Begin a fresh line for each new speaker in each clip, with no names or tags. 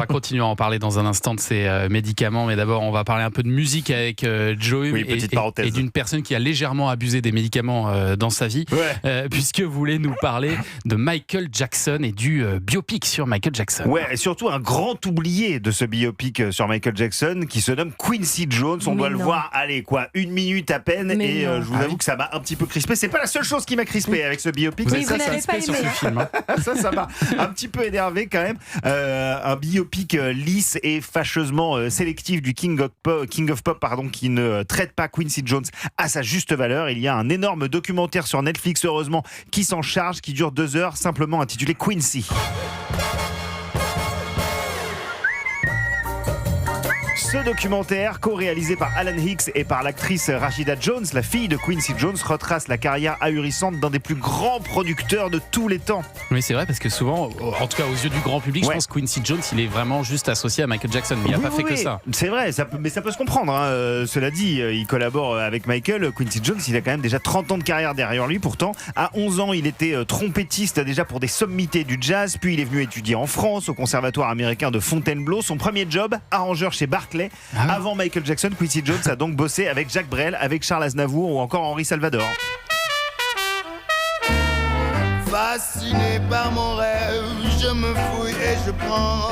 continuer à en parler dans un instant de ces médicaments, mais d'abord on va parler un peu de musique avec Joe
Oui, petite parenthèse.
et d'une personne qui a légèrement abusé des médicaments dans sa vie, puisque vous voulez nous parler de Michael Jackson et du biopic sur Michael Jackson.
Ouais, et surtout un grand oublié de ce biopic sur Michael Jackson qui se nomme Quincy Jones. On doit le voir, allez quoi, 1 minute à peine, et je vous avoue que ça m'a un petit peu crispé. C'est pas la seule chose qui m'a crispé avec ce biopic.
Vous
Oui,
êtes
vous
très
n'avez pas
inspiré sur
aimé,
ce film.
Ça m'a un petit peu énervé quand même. Un biopic lisse et fâcheusement sélectif du King of Pop, qui ne traite pas Quincy Jones à sa juste valeur. Il y a un énorme documentaire sur Netflix, heureusement, qui s'en charge, qui dure 2 heures, simplement intitulé Quincy. Ce documentaire, co-réalisé par Alan Hicks et par l'actrice Rashida Jones, la fille de Quincy Jones, retrace la carrière ahurissante d'un des plus grands producteurs de tous les temps.
Oui, c'est vrai, parce que souvent, en tout cas aux yeux du grand public, je pense que Quincy Jones, il est vraiment juste associé à Michael Jackson, mais il n'a pas fait que ça.
C'est vrai, mais ça peut se comprendre. Cela dit, il collabore avec Michael. Quincy Jones, il a quand même déjà 30 ans de carrière derrière lui. Pourtant, à 11 ans, il était trompettiste déjà pour des sommités du jazz. Puis il est venu étudier en France, au conservatoire américain de Fontainebleau. Son premier job, arrangeur chez Barclay. Avant Michael Jackson, Quincy Jones a donc bossé avec Jacques Brel, avec Charles Aznavour ou encore Henri Salvador.
Fasciné par mon rêve, je me fouille et je prends.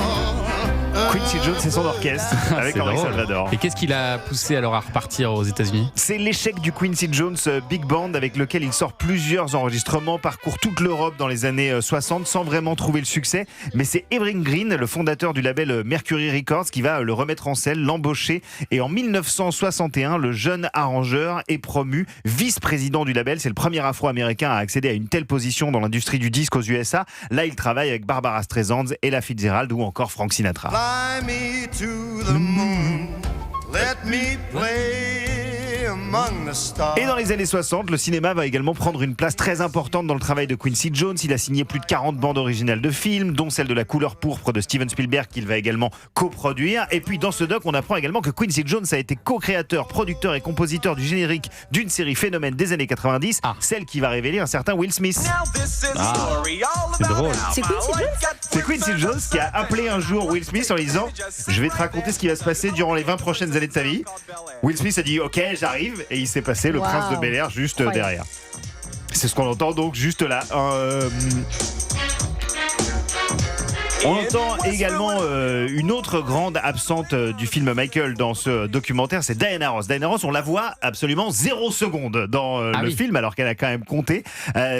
Quincy Jones et son orchestre avec Henri Salvador.
Et qu'est-ce qui l'a poussé alors à repartir aux États-Unis ?
C'est l'échec du Quincy Jones Big Band, avec lequel il sort plusieurs enregistrements, parcourt toute l'Europe dans les années 60 sans vraiment trouver le succès. Mais c'est Everett Green, le fondateur du label Mercury Records, qui va le remettre en selle, l'embaucher. Et en 1961, le jeune arrangeur est promu vice-président du label. C'est le premier Afro-américain à accéder à une telle position dans l'industrie du disque aux USA. Là, il travaille avec Barbara Streisand, Ella Fitzgerald ou encore Frank Sinatra.
Fly me to the moon, let me play among the stars.
Et dans les années 60, le cinéma va également prendre une place très importante dans le travail de Quincy Jones. Il a signé plus de 40 bandes originales de films, dont celle de La couleur pourpre de Steven Spielberg, qu'il va également coproduire. Et puis dans ce doc, on apprend également que Quincy Jones a été co-créateur, producteur et compositeur du générique d'une série phénomène des années 90, celle qui va révéler un certain Will Smith.
C'est drôle.
C'est Quincy Jones ?
C'est Quincy Jones qui a appelé un jour Will Smith en lui disant « Je vais te raconter ce qui va se passer durant les 20 prochaines années de ta vie ». Will Smith a dit « Ok, j'arrive » et il s'est passé le Prince de Bel-Air juste derrière. C'est ce qu'on entend donc juste là. On entend également une autre grande absente du film Michael dans ce documentaire, c'est Diana Ross. Diana Ross, on la voit absolument 0 secondes dans le film, alors qu'elle a quand même compté.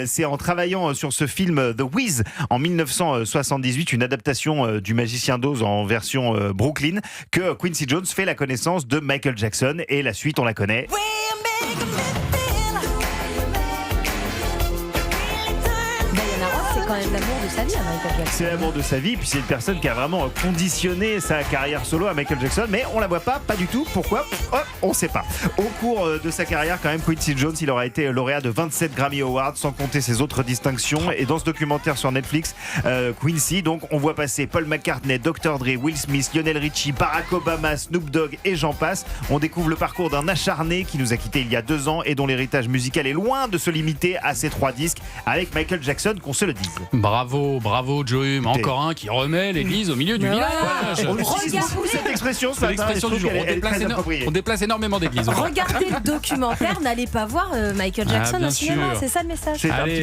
C'est en travaillant sur ce film The Wiz en 1978, une adaptation du Magicien d'Oz en version Brooklyn, que Quincy Jones fait la connaissance de Michael Jackson, et la suite on la connaît.
C'est quand même l'amour de sa vie à Michael Jackson.
C'est l'amour de sa vie, puis c'est une personne qui a vraiment conditionné sa carrière solo à Michael Jackson, mais on la voit pas du tout. Pourquoi ? On sait pas. Au cours de sa carrière, quand même, Quincy Jones, il aura été lauréat de 27 Grammy Awards, sans compter ses autres distinctions. Et dans ce documentaire sur Netflix, Quincy, donc, on voit passer Paul McCartney, Dr. Dre, Will Smith, Lionel Richie, Barack Obama, Snoop Dogg et j'en passe. On découvre le parcours d'un acharné qui nous a quittés il y a 2 ans et dont l'héritage musical est loin de se limiter à ces 3 disques avec Michael Jackson, qu'on se le dise.
Bravo Joey, mais encore un qui remet l'église au milieu du village.
On utilise beaucoup cette expression ce matin,
l'expression du jour. On déplace énormément d'églises.
Regardez le documentaire, n'allez pas voir Michael Jackson au cinéma, c'est ça le message.
C'est un petit